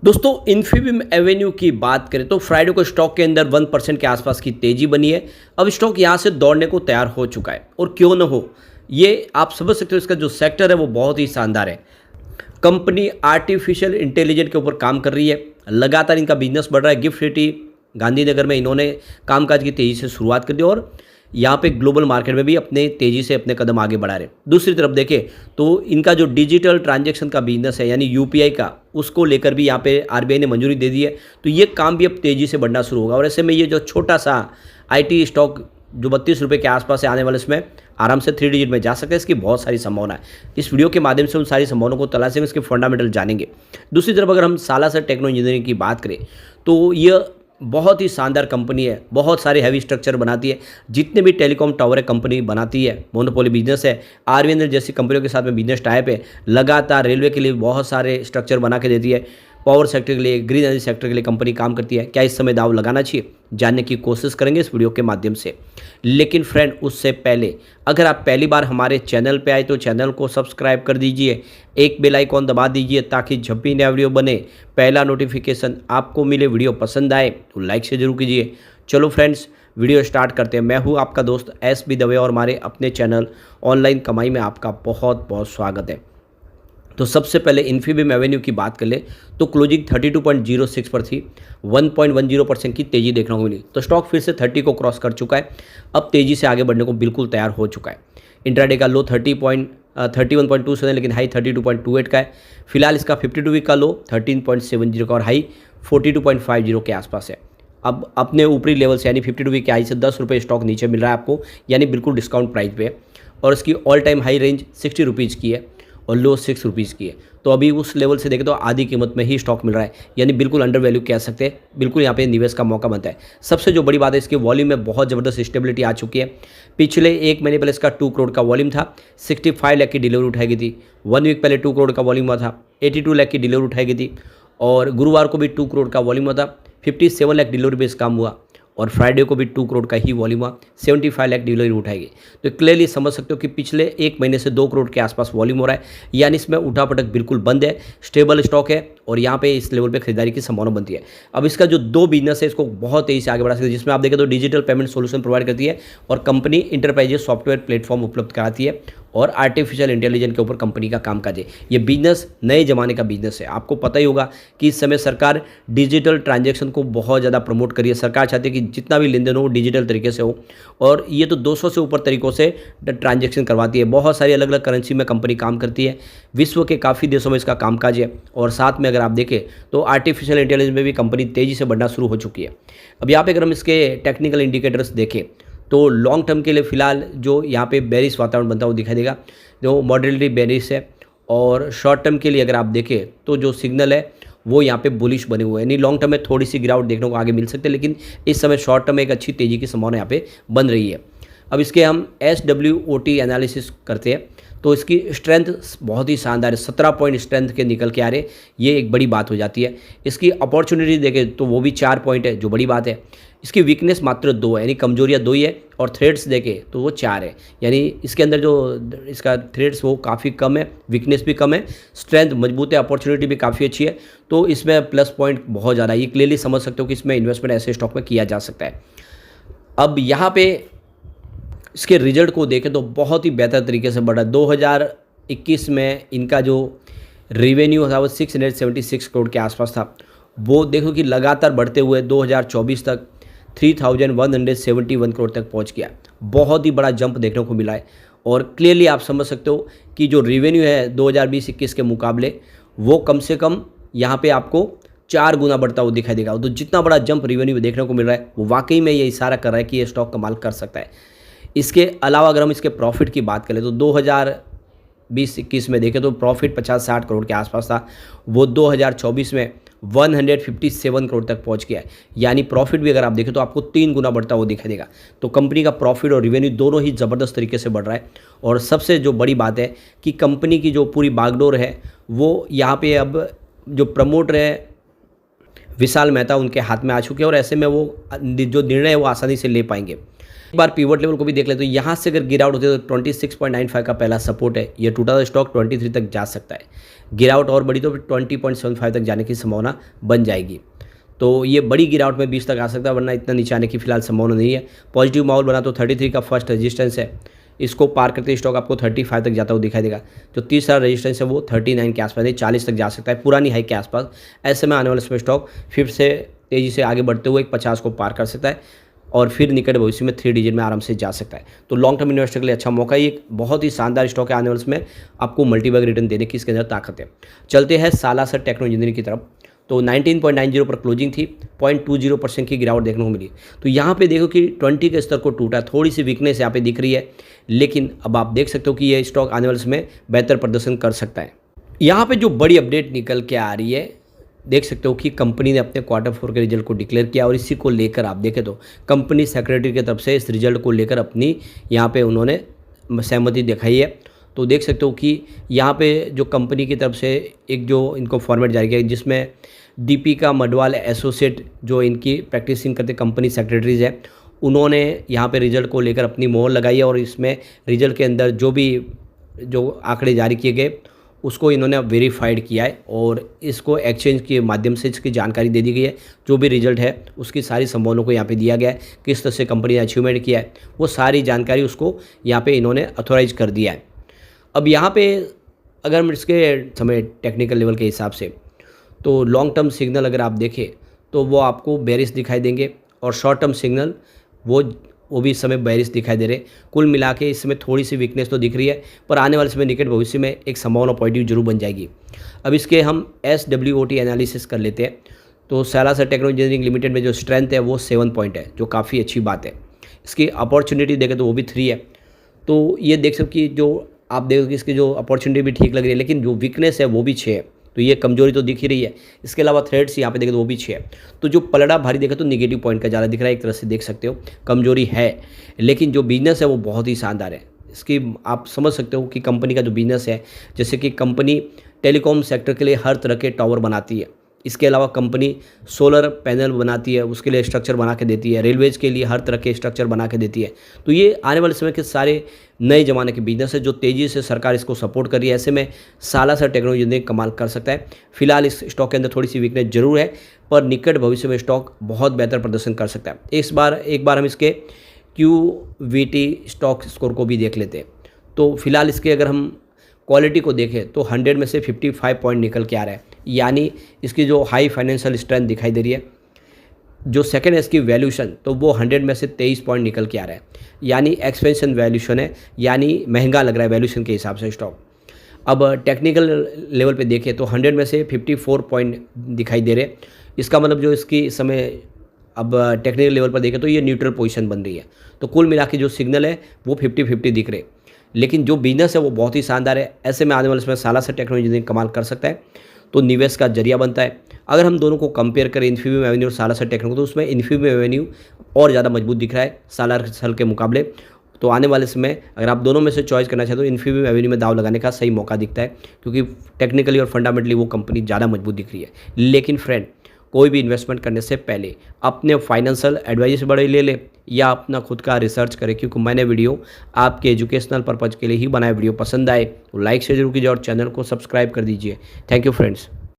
दोस्तों Infibeam Avenue की बात करें तो फ्राइडे को स्टॉक के अंदर 1% के आसपास की तेजी बनी है। अब स्टॉक यहां से दौड़ने को तैयार हो चुका है और क्यों न हो, ये आप समझ सकते हो। इसका जो सेक्टर है वो बहुत ही शानदार है। कंपनी आर्टिफिशियल इंटेलिजेंस के ऊपर काम कर रही है। लगातार इनका बिजनेस बढ़ रहा है। गिफ्ट सिटी गांधीनगर में इन्होंने कामकाज की तेज़ी से शुरुआत कर दी और यहाँ पे ग्लोबल मार्केट में भी अपने तेज़ी से अपने कदम आगे बढ़ा रहे। दूसरी तरफ देखें तो इनका जो डिजिटल ट्रांजैक्शन का बिजनेस है यानी यूपीआई का, उसको लेकर भी यहाँ पे आरबीआई ने मंजूरी दे दी है। तो ये काम भी अब तेज़ी से बढ़ना शुरू होगा और ऐसे में ये जो छोटा सा आईटी स्टॉक जो 32 रुपये के आसपास है आने वाले, इसमें आराम से 3 डिजिट में जा सकते हैं। इसकी बहुत सारी संभावना है। इस वीडियो के माध्यम से उन सारी संभावनाओं को तलाशेंगे, इसके फंडामेंटल जानेंगे। दूसरी तरफ अगर हम सालासर टेक्नो इंजीनियरिंग की बात करें तो ये बहुत ही शानदार कंपनी है। बहुत सारे हैवी स्ट्रक्चर बनाती है। जितने भी टेलीकॉम टावर है कंपनी बनाती है। मोनोपोली बिजनेस है। आरवीएनएल जैसी कंपनियों के साथ में बिजनेस टाइप है। लगातार रेलवे के लिए बहुत सारे स्ट्रक्चर बना के देती है। पावर सेक्टर के लिए, ग्रीन एनर्जी सेक्टर के लिए कंपनी काम करती है। क्या इस समय दाव लगाना चाहिए, जानने की कोशिश करेंगे इस वीडियो के माध्यम से। लेकिन फ्रेंड, उससे पहले अगर आप पहली बार हमारे चैनल पे आए तो चैनल को सब्सक्राइब कर दीजिए, एक बेल आइकॉन दबा दीजिए ताकि जब भी नया वीडियो बने पहला नोटिफिकेशन आपको मिले। वीडियो पसंद आए तो लाइक से जरूर कीजिए। चलो फ्रेंड्स, वीडियो स्टार्ट करते हैं। मैं हूँ आपका दोस्त एस.बी. दवे और हमारे अपने चैनल ऑनलाइन कमाई में आपका बहुत बहुत स्वागत है। तो सबसे पहले इन्फीबीम एवेन्यू की बात कर ले तो क्लोजिंग 32.06 पर थी। 1.10% की तेज़ी देखने को मिली। तो स्टॉक फिर से 30 को क्रॉस कर चुका है। अब तेज़ी से आगे बढ़ने को बिल्कुल तैयार हो चुका है। इंट्राडे का लो 31.27 लेकिन हाई 32.28 का है। फिलहाल इसका 52 वीक का लो 13.70 का और हाई 42.50 के आसपास है। अब अपने ऊपरी लेवल से यानी 52 वीक के हाई से 10 रुपये स्टॉक नीचे मिल रहा है आपको, यानी बिल्कुल डिस्काउंट प्राइस पे है। और इसकी all time high range 60 rupees की है और लो 6 रुपीज़ की है। तो अभी उस लेवल से देखें तो आधी कीमत में ही स्टॉक मिल रहा है, यानी बिल्कुल अंडर वैल्यू कह सकते हैं। बिल्कुल यहाँ पे निवेश का मौका बनता है। सबसे जो बड़ी बात है, इसके वॉल्यूम में बहुत ज़बरदस्त स्टेबिलिटी आ चुकी है। पिछले एक महीने पहले इसका 2 करोड़ का वॉल्यूम था। 65 लाख की डिलीवरी उठाई गई थी। 1 वीक पहले 2 करोड़ का वॉल्यूम हुआ था। 82 लाख की डिलीवरी उठाई गई थी और गुरुवार को भी 2 करोड़ का वॉल्यूम हुआ था। 57 लाख डिलीवरी बेस काम हुआ और फ्राइडे को भी 2 करोड़ का ही वॉल्यूम हुआ। 75 लाख डिलीवरी उठाएगी। तो क्लियरली समझ सकते हो कि पिछले एक महीने से 2 करोड़ के आसपास वॉल्यूम हो रहा है, यानी इसमें उठापटक बिल्कुल बंद है। स्टेबल स्टॉक है और यहाँ पे इस लेवल पे खरीदारी की संभावना बनती है। अब इसका जो 2 बिजनेस है इसको बहुत तेजी से आगे बढ़ा सकते हैं, जिसमें आप देखें तो डिजिटल पेमेंट सोल्यूशन प्रोवाइड करती है और कंपनी इंटरप्राइजेज सॉफ्टवेयर प्लेटफॉर्म उपलब्ध कराती है और आर्टिफिशियल इंटेलिजेंस के ऊपर कंपनी का कामकाज है। ये बिजनेस नए जमाने का बिजनेस है। आपको पता ही होगा कि इस समय सरकार डिजिटल ट्रांजैक्शन को बहुत ज़्यादा प्रमोट कर रही है। सरकार चाहती है कि जितना भी लेन देन हो डिजिटल तरीके से हो और ये तो 200 से ऊपर तरीकों से ट्रांजैक्शन करवाती है। बहुत सारी अलग अलग करेंसी में कंपनी काम करती है। विश्व के काफ़ी देशों में इसका कामकाज है और साथ में अगर आप देखें तो आर्टिफिशियल इंटेलिजेंस में भी कंपनी तेज़ी से बढ़ना शुरू हो चुकी है। अब यहाँ पे अगर हम इसके टेक्निकल इंडिकेटर्स देखें तो लॉन्ग टर्म के लिए फ़िलहाल जो यहाँ पे बेरिश वातावरण बनता है वो दिखाई देगा, जो मॉडरेटली बेरिश है। और शॉर्ट टर्म के लिए अगर आप देखें तो जो सिग्नल है वो यहाँ पे बुलिश बने हुए हैं, यानी लॉन्ग टर्म में थोड़ी सी गिरावट देखने को आगे मिल सकती है, लेकिन इस समय शॉर्ट टर्म में एक अच्छी तेज़ी की संभावना यहाँ पे बन रही है। अब इसके हम SWOT एनालिसिस करते हैं तो इसकी स्ट्रेंथ बहुत ही शानदार है। 17 पॉइंट स्ट्रेंथ के निकल के आ रहे, ये एक बड़ी बात हो जाती है। इसकी अपॉर्चुनिटी देखें तो वो भी 4 पॉइंट है, जो बड़ी बात है। इसकी वीकनेस मात्र 2 है, यानी कमजोरियाँ 2 ही है और थ्रेड्स देखें तो वो 4 है, यानी इसके अंदर जो इसका थ्रेड्स वो काफ़ी कम है, वीकनेस भी कम है, स्ट्रेंथ मजबूत है, अपॉर्चुनिटी भी काफ़ी अच्छी है। तो इसमें प्लस पॉइंट बहुत ज़्यादा है। ये क्लियरली समझ सकते हो कि इसमें इन्वेस्टमेंट ऐसे स्टॉक में किया जा सकता है। अब यहाँ पे इसके रिजल्ट को देखें तो बहुत ही बेहतर तरीके से बढ़ा। 2021 में इनका जो रेवेन्यू था वो 676 करोड़ के आसपास था। वो देखो कि लगातार बढ़ते हुए 2024 तक 3171 करोड़ तक पहुंच गया। बहुत ही बड़ा जंप देखने को मिला है और क्लियरली आप समझ सकते हो कि जो रेवेन्यू है 2020-21 के मुकाबले वो कम से कम यहाँ पे आपको 4 गुना बढ़ता हुआ दिखाई देगा। तो जितना बड़ा जंप रेवेन्यू देखने को मिल रहा है वो वाकई में ये इशारा कर रहा है कि ये स्टॉक कमाल कर सकता है। इसके अलावा अगर हम इसके प्रॉफिट की बात करें तो 2020-21 में देखें तो प्रॉफिट 50-60 करोड़ के आसपास था। वो 2024 में 157 करोड़ तक पहुंच गया है, यानी प्रॉफिट भी अगर आप देखें तो आपको 3 गुना बढ़ता हुआ दिखाई देगा। तो कंपनी का प्रॉफिट और रेवेन्यू दोनों ही ज़बरदस्त तरीके से बढ़ रहा है। और सबसे जो बड़ी बात है कि कंपनी की जो पूरी बागडोर है वो यहाँ पे अब जो प्रमोटर है विशाल मेहता उनके हाथ में आ चुके हैं और ऐसे में वो जो निर्णय है वो आसानी से ले पाएंगे। एक बार पिवट लेवल को भी देख ले तो यहाँ से अगर गिरावट होती है तो 26.95 का पहला सपोर्ट है, ये टूटा हुआ स्टॉक 23 तक जा सकता है। गिरावट और बड़ी तो फिर 20.75 तक जाने की संभावना बन जाएगी। तो ये बड़ी गिरावट में 20 तक आ सकता है, वरना इतना नीचे आने की फिलहाल संभावना नहीं है। पॉजिटिव माहौल बना तो 33 का फर्स्ट रेजिस्टेंस है, इसको पार करते स्टॉक आपको 35 तक जाता हुआ दिखाई देगा। जो तीसरा रेजिस्टेंस है वो 39 के आसपास है, 40 तक जा सकता है पुरानी हाई के आसपास। ऐसे में आने वाले समय स्टॉक फिर से तेज़ी से आगे बढ़ते हुए 50 को पार कर सकता है और फिर निकट भविष्य में 3 डिजिट में आराम से जा सकता है। तो लॉन्ग टर्म इन्वेस्टर के लिए अच्छा मौका है, ये बहुत ही शानदार स्टॉक है, आने वाले समय आपको मल्टीबैग रिटर्न देने की इसके अंदर ताकत है। चलते हैं सालासर टेक्नो इंजीनियरिंग की तरफ। तो 19.90 पर क्लोजिंग थी, 0.20% की गिरावट देखने को मिली। तो यहाँ पे देखो कि 20 के स्तर को टूटा, थोड़ी सी वीकनेस यहाँ पे दिख रही है, लेकिन अब आप देख सकते हो कि ये स्टॉक आने वाले समय बेहतर प्रदर्शन कर सकता है। यहाँ पे जो बड़ी अपडेट निकल के आ रही है, देख सकते हो कि कंपनी ने अपने Q4 के रिजल्ट को डिक्लेयर किया और इसी को लेकर आप देखें तो कंपनी सेक्रेटरी की तरफ से इस रिजल्ट को लेकर अपनी यहाँ पे उन्होंने सहमति दिखाई है। तो देख सकते हो कि यहाँ पे जो कंपनी की तरफ से एक जो इनको फॉर्मेट जारी किया जिसमें दीपिका मडवाल एसोसिएट जो इनकी प्रैक्टिसिंग करते कंपनी सेक्रेटरीज है, उन्होंने यहाँ पे रिजल्ट को लेकर अपनी मोहर लगाई है और इसमें रिजल्ट के अंदर जो आंकड़े जारी किए गए उसको इन्होंने अब वेरीफाइड किया है और इसको एक्सचेंज के माध्यम से इसकी जानकारी दे दी गई है। जो भी रिजल्ट है उसकी सारी संभावनाओं को यहाँ पे दिया गया है, किस तरह से कंपनी ने अचीवमेंट किया है वो सारी जानकारी उसको यहाँ पे इन्होंने अथोराइज कर दिया है। अब यहाँ पे अगर हम इसके समय टेक्निकल लेवल के हिसाब से तो लॉन्ग टर्म सिग्नल अगर आप देखें तो वो आपको बेरिश दिखाई देंगे और शॉर्ट टर्म सिग्नल वो भी इस समय बेरिश दिखाई दे रहे। कुल मिला के इस समय थोड़ी सी वीकनेस तो दिख रही है, पर आने वाले समय निकट भविष्य में एक संभावना पॉजिटिव जरूर बन जाएगी। अब इसके हम SWOT एनालिसिस कर लेते हैं। तो सालासर टेक्नो इंजीनियरिंग लिमिटेड में जो स्ट्रेंथ है वो 7 पॉइंट है, जो काफ़ी अच्छी बात है। इसकी अपॉर्चुनिटी देखें तो वो भी 3 है। तो ये देख सकते कि जो आप देखो कि इसकी जो अपॉर्चुनिटी भी ठीक लग रही है, लेकिन जो वीकनेस है वो भी 6 है। तो ये कमजोरी तो दिख ही रही है। इसके अलावा थ्रेड्स यहाँ पे देखें तो वो भी 6 है। तो जो पलड़ा भारी देखा तो निगेटिव पॉइंट का ज़्यादा दिख रहा है, एक तरह से देख सकते हो कमजोरी है, लेकिन जो बिजनेस है वो बहुत ही शानदार है। इसकी आप समझ सकते हो कि कंपनी का जो बिजनेस है, जैसे कि कंपनी टेलीकॉम सेक्टर के लिए हर तरह के टावर बनाती है, इसके अलावा कंपनी सोलर पैनल बनाती है, उसके लिए स्ट्रक्चर बना के देती है, रेलवेज़ के लिए हर तरह के स्ट्रक्चर बना के देती है। तो ये आने वाले समय के सारे नए ज़माने के बिजनेस है जो तेज़ी से सरकार इसको सपोर्ट कर रही है। ऐसे में सालासर टेक्नोलॉजी ने कमाल कर सकता है। फिलहाल इस स्टॉक के अंदर थोड़ी सी वीकनेस जरूर है, पर निकट भविष्य में स्टॉक बहुत बेहतर प्रदर्शन कर सकता है। एक बार हम इसके QVT स्टॉक स्कोर को भी देख लेते हैं। तो फिलहाल इसके अगर हम क्वालिटी को देखें तो 100 में से 55 पॉइंट निकल के आ रहा है, यानी इसकी जो हाई फाइनेंशियल स्ट्रेंथ दिखाई दे रही है। जो सेकंड है इसकी वैल्यूशन, तो वो 100 में से 23 पॉइंट निकल के आ रहा है, यानी एक्सपेंशन वैल्यूशन है, यानी महंगा लग रहा है वैल्यूशन के हिसाब से स्टॉक। अब टेक्निकल लेवल पे देखें तो 100 में से 54 पॉइंट दिखाई दे रहे। इसका मतलब जो इसकी इस समय अब टेक्निकल लेवल पर देखें तो ये न्यूट्रल पोजीशन बन रही है। तो कुल मिला के जो सिग्नल है वो 50-50 दिख रहे, लेकिन जो बिजनेस है वो बहुत ही शानदार है। ऐसे में आने वाले समय सालासर टेक्नोलॉजी कमाल कर सकता है, तो निवेश का जरिया बनता है। अगर हम दोनों को कंपेयर करें इन्फीबीम एवेन्यू और सालासर टेक्नो, तो उसमें इन्फीबीम एवेन्यू और ज़्यादा मजबूत दिख रहा है सालासर के मुकाबले। तो आने वाले समय अगर आप दोनों में से चॉइस करना चाहते हो तो इन्फीबीम एवेन्यू में दाव लगाने का सही मौका दिखता है, क्योंकि टेक्निकली और फंडामेंटली वो कंपनी ज़्यादा मजबूत दिख रही है। लेकिन फ्रेंड, कोई भी इन्वेस्टमेंट करने से पहले अपने फाइनेंशियल एडवाइस से बड़े ले ले या अपना खुद का रिसर्च करें, क्योंकि मैंने वीडियो आपके एजुकेशनल पर्पज़ के लिए ही बनाया। वीडियो पसंद आए तो लाइक शेयर जरूर कीजिए और चैनल को सब्सक्राइब कर दीजिए। Thank you friends.